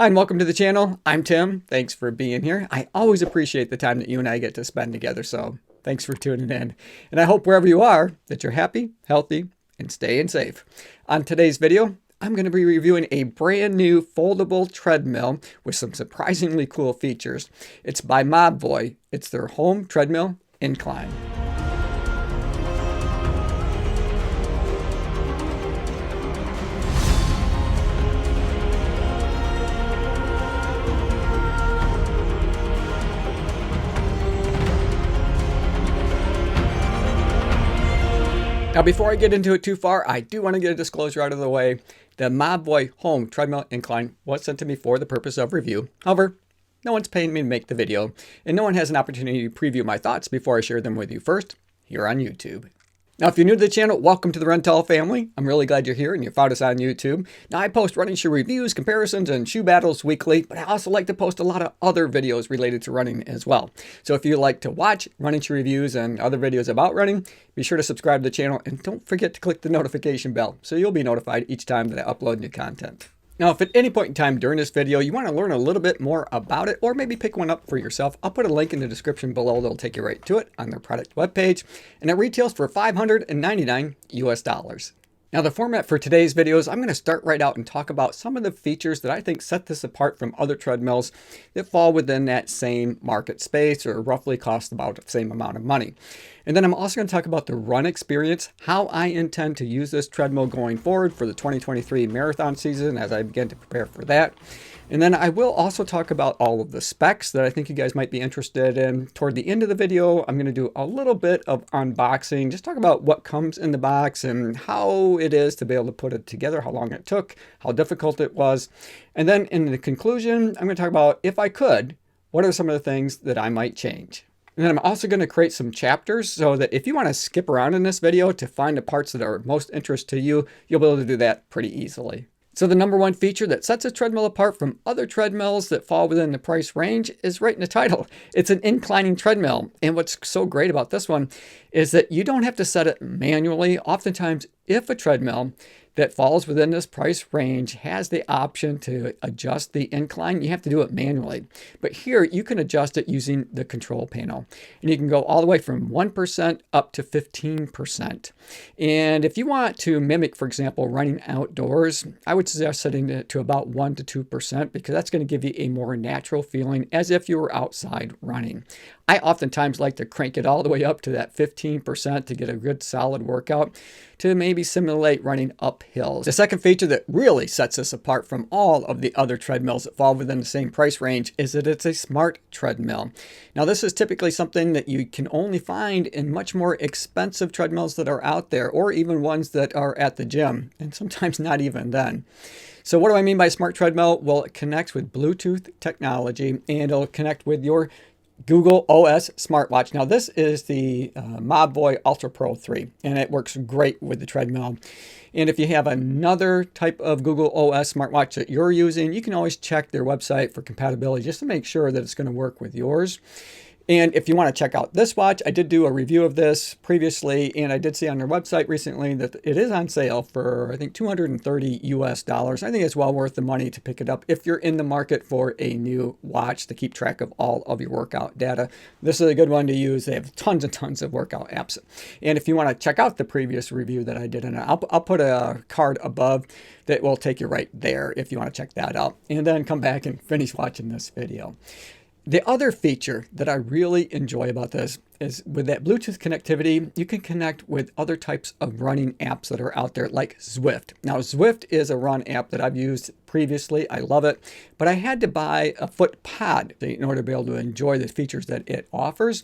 Hi and welcome to the channel. I'm Tim. Thanks for being here. I always appreciate the time that you and I get to spend together, so thanks for tuning in. And I hope wherever you are that you're happy, healthy, and staying safe. On today's video, I'm going to be reviewing a brand new foldable treadmill with some surprisingly cool features. It's by Mobvoi. It's their home treadmill incline. Now, before I get into it too far, I do want to get a disclosure out of the way. The Mobvoi Home Treadmill Incline was sent to me for the purpose of review. However, no one's paying me to make the video, and no one has an opportunity to preview my thoughts before I share them with you first here on YouTube. Now, if you're new to the channel, welcome to the Rental family. I'm really glad you're here and you found us on YouTube. Now, I post running shoe reviews, comparisons, and shoe battles weekly, but I also like to post a lot of other videos related to running as well. So if you like to watch running shoe reviews and other videos about running, be sure to subscribe to the channel and don't forget to click the notification bell so you'll be notified each time that I upload new content. Now, if at any point in time during this video you want to learn a little bit more about it or maybe pick one up for yourself, I'll put a link in the description below that'll take you right to it on their product webpage, and it retails for $599 US. Now, the format for today's video is I'm going to start right out and talk about some of the features that I think set this apart from other treadmills that fall within that same market space or roughly cost about the same amount of money. And then I'm also going to talk about the run experience, how I intend to use this treadmill going forward for the 2023 marathon season as I begin to prepare for that. And then I will also talk about all of the specs that I think you guys might be interested in. Toward the end of the video, I'm going to do a little bit of unboxing, just talk about what comes in the box and how it is to be able to put it together, how long it took, how difficult it was. And then in the conclusion, I'm going to talk about, if I could, what are some of the things that I might change. And then I'm also going to create some chapters so that if you want to skip around in this video to find the parts that are of most interest to you, you'll be able to do that pretty easily. So the number one feature that sets a treadmill apart from other treadmills that fall within the price range is right in the title. It's an inclining treadmill. And what's so great about this one is that you don't have to set it manually. Oftentimes, if a treadmill that falls within this price range has the option to adjust the incline, you have to do it manually. But here you can adjust it using the control panel. And you can go all the way from 1% up to 15%. And if you want to mimic, for example, running outdoors, I would suggest setting it to about 1 to 2% because that's going to give you a more natural feeling as if you were outside running. I oftentimes like to crank it all the way up to that 15% to get a good solid workout to maybe simulate running up hills. The second feature that really sets this apart from all of the other treadmills that fall within the same price range is that it's a smart treadmill. Now, this is typically something that you can only find in much more expensive treadmills that are out there, or even ones that are at the gym, and sometimes not even then. So what do I mean by smart treadmill? Well, it connects with Bluetooth technology and it'll connect with your Google OS smartwatch. Now, this is the Mobvoi Ultra Pro 3, and it works great with the treadmill. And if you have another type of Google OS smartwatch that you're using, you can always check their website for compatibility just to make sure that it's going to work with yours. And if you want to check out this watch, I did do a review of this previously, and I did see on their website recently that it is on sale for, I think, $230 US. I think it's well worth the money to pick it up if you're in the market for a new watch to keep track of all of your workout data. This is a good one to use. They have tons and tons of workout apps. And if you want to check out the previous review that I did, and I'll put a card above that will take you right there if you want to check that out, and then come back and finish watching this video. The other feature that I really enjoy about this is with that Bluetooth connectivity, you can connect with other types of running apps that are out there like Zwift. Now, Zwift is a run app that I've used previously. I love it, but I had to buy a HeatPod in order to be able to enjoy the features that it offers.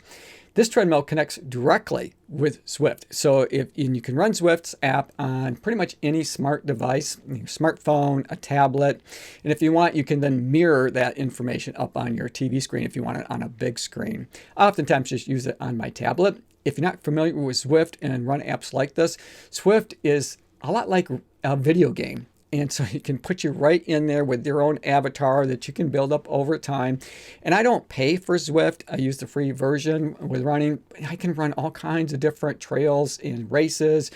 This treadmill connects directly with Zwift. So you can run Zwift's app on pretty much any smart device, your smartphone, a tablet. And if you want, you can then mirror that information up on your TV screen if you want it on a big screen. I oftentimes just use it on my tablet. If you're not familiar with Zwift and run apps like this, Zwift is a lot like a video game. And so you can put you right in there with your own avatar that you can build up over time. And I don't pay for Zwift. I use the free version with running. I can run all kinds of different trails and races.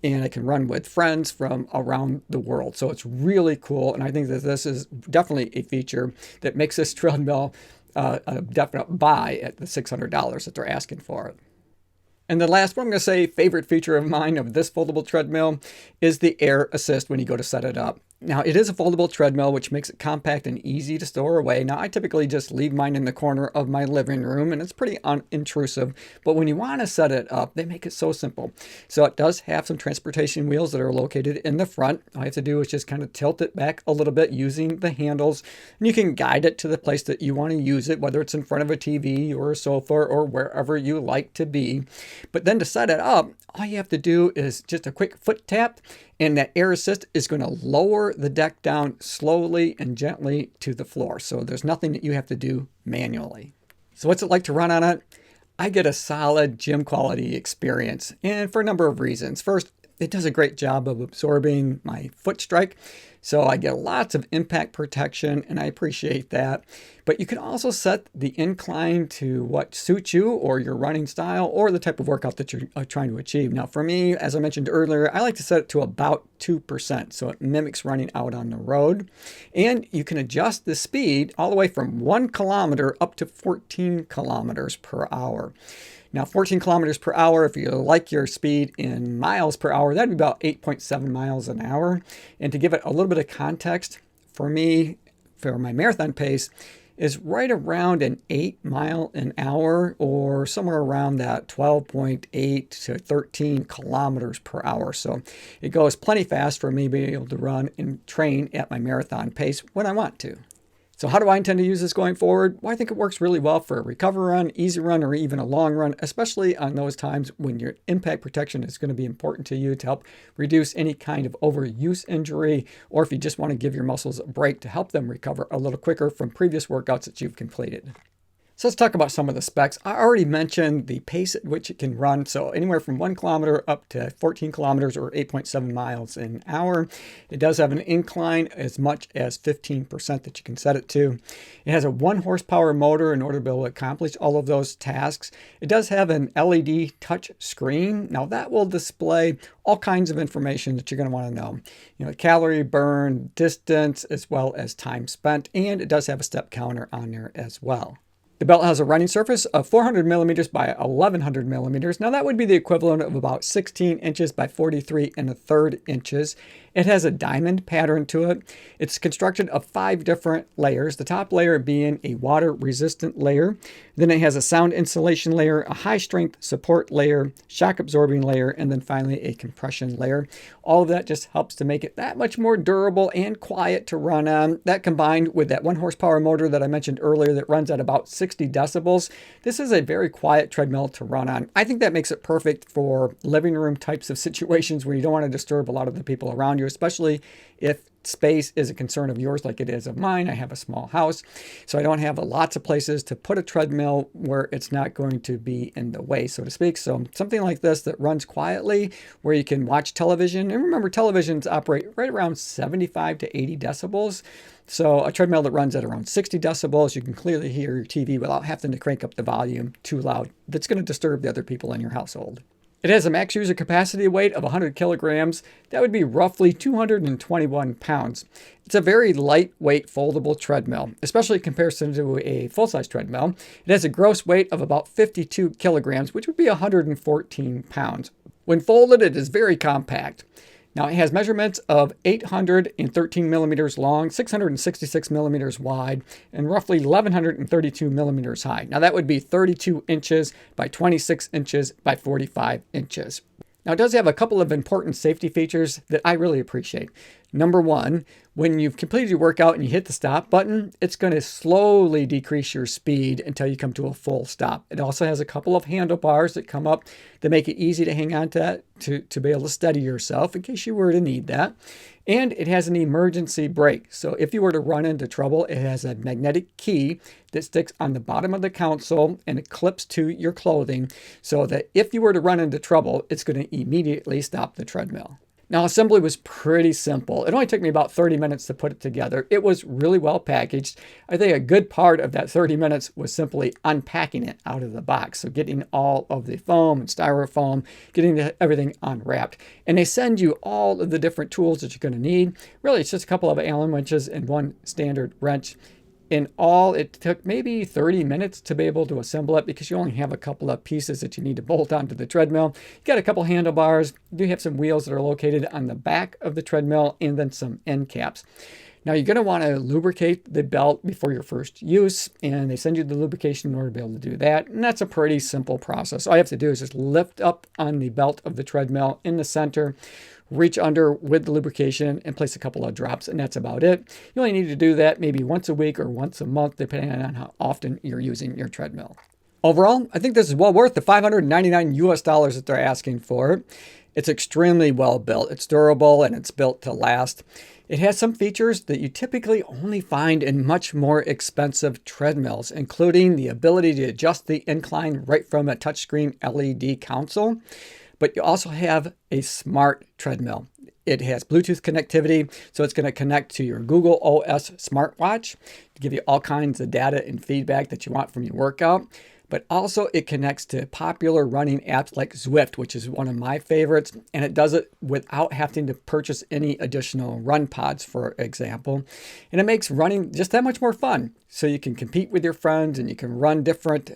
and I can run with friends from around the world. So it's really cool. And I think that this is definitely a feature that makes this treadmill a definite buy at the $600 that they're asking for it. And the last one I'm going to say, favorite feature of mine of this foldable treadmill is the air assist when you go to set it up. Now, it is a foldable treadmill, which makes it compact and easy to store away. Now, I typically just leave mine in the corner of my living room, and it's pretty unintrusive. But when you want to set it up, they make it so simple. So it does have some transportation wheels that are located in the front. All you have to do is just kind of tilt it back a little bit using the handles, and you can guide it to the place that you want to use it, whether it's in front of a TV or a sofa or wherever you like to be. But then to set it up, all you have to do is just a quick foot tap, and that air assist is going to lower the deck down slowly and gently to the floor. So there's nothing that you have to do manually. So what's it like to run on it? I get a solid gym quality experience, and for a number of reasons. First, it does a great job of absorbing my foot strike. So I get lots of impact protection, and I appreciate that. But you can also set the incline to what suits you or your running style or the type of workout that you're trying to achieve. Now, for me, as I mentioned earlier, I like to set it to about 2%. So it mimics running out on the road. And you can adjust the speed all the way from 1 kilometer up to 14 kilometers per hour. Now, 14 kilometers per hour, if you like your speed in miles per hour, that'd be about 8.7 miles an hour. And to give it a little bit of context, for me, for my marathon pace, is right around an 8 mile an hour or somewhere around that 12.8 to 13 kilometers per hour. So it goes plenty fast for me being able to run and train at my marathon pace when I want to. So how do I intend to use this going forward? Well, I think it works really well for a recovery run, easy run, or even a long run, especially on those times when your impact protection is going to be important to you to help reduce any kind of overuse injury, or if you just want to give your muscles a break to help them recover a little quicker from previous workouts that you've completed. So let's talk about some of the specs. I already mentioned the pace at which it can run. So anywhere from 1 kilometer up to 14 kilometers or 8.7 miles an hour. It does have an incline as much as 15% that you can set it to. It has a 1 horsepower motor in order to be able to accomplish all of those tasks. It does have an LED touch screen. Now that will display all kinds of information that you're going to want to know. You know, calorie burn, distance, as well as time spent. And it does have a step counter on there as well. The belt has a running surface of 400 millimeters by 1100 millimeters. Now that would be the equivalent of about 16 inches by 43 1/3 inches. It has a diamond pattern to it. It's constructed of 5 different layers, the top layer being a water resistant layer. Then it has a sound insulation layer, a high strength support layer, shock absorbing layer, and then finally a compression layer. All of that just helps to make it that much more durable and quiet to run on. That combined with that 1 horsepower motor that I mentioned earlier that runs at about 60 decibels. This is a very quiet treadmill to run on. I think that makes it perfect for living room types of situations where you don't want to disturb a lot of the people around you, especially if space is a concern of yours like it is of mine. I have a small house, so I don't have lots of places to put a treadmill where it's not going to be in the way, so to speak. So something like this that runs quietly where you can watch television. And remember, televisions operate right around 75 to 80 decibels. So a treadmill that runs at around 60 decibels, you can clearly hear your TV without having to crank up the volume too loud. That's going to disturb the other people in your household. It has a max user capacity weight of 100 kilograms. That would be roughly 221 pounds. It's a very lightweight foldable treadmill, especially in comparison to a full-size treadmill. It has a gross weight of about 52 kilograms, which would be 114 pounds. When folded, it is very compact. Now, it has measurements of 813 millimeters long, 666 millimeters wide, and roughly 1,132 millimeters high. Now, that would be 32 inches by 26 inches by 45 inches. Now, it does have a couple of important safety features that I really appreciate. Number one, when you've completed your workout and you hit the stop button, it's going to slowly decrease your speed until you come to a full stop. It also has a couple of handlebars that come up that make it easy to hang on to that to be able to steady yourself in case you were to need that. And it has an emergency brake. So if you were to run into trouble, it has a magnetic key that sticks on the bottom of the console and it clips to your clothing so that if you were to run into trouble, it's going to immediately stop the treadmill. Now, assembly was pretty simple. It only took me about 30 minutes to put it together. It was really well packaged. I think a good part of that 30 minutes was simply unpacking it out of the box. So getting all of the foam and styrofoam, getting everything unwrapped. And they send you all of the different tools that you're going to need. Really, it's just a couple of Allen wrenches and one standard wrench. In all, it took maybe 30 minutes to be able to assemble it because you only have a couple of pieces that you need to bolt onto the treadmill. You got a couple handlebars. You do have some wheels that are located on the back of the treadmill and then some end caps. Now you're going to want to lubricate the belt before your first use, and they send you the lubrication in order to be able to do that. And that's a pretty simple process. All you have to do is just lift up on the belt of the treadmill in the center, reach under with the lubrication and place a couple of drops, and that's about it. You only need to do that maybe once a week or once a month, depending on how often you're using your treadmill. Overall, I think this is well worth the $599 US that they're asking for it. It's extremely well built. It's durable and it's built to last. It has some features that you typically only find in much more expensive treadmills, including the ability to adjust the incline right from a touchscreen LED console. But you also have a smart treadmill. It has Bluetooth connectivity, so it's going to connect to your Google OS smartwatch to give you all kinds of data and feedback that you want from your workout. But also it connects to popular running apps like Zwift, which is one of my favorites, and it does it without having to purchase any additional run pods, for example. And it makes running just that much more fun. So you can compete with your friends and you can run different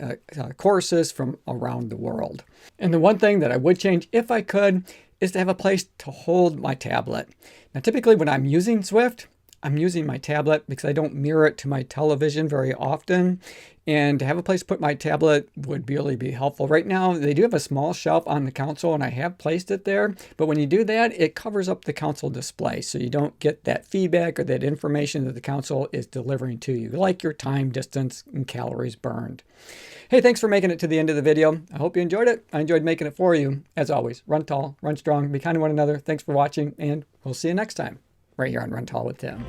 courses from around the world. And the one thing that I would change if I could is to have a place to hold my tablet. Now, typically when I'm using Zwift, I'm using my tablet because I don't mirror it to my television very often. And to have a place to put my tablet would really be helpful. Right now, they do have a small shelf on the console and I have placed it there. But when you do that, it covers up the console display. So you don't get that feedback or that information that the console is delivering to you, like your time, distance, and calories burned. Hey, thanks for making it to the end of the video. I hope you enjoyed it. I enjoyed making it for you. As always, run tall, run strong, be kind to one another. Thanks for watching, and we'll see you next time right here on Run Tall with Tim.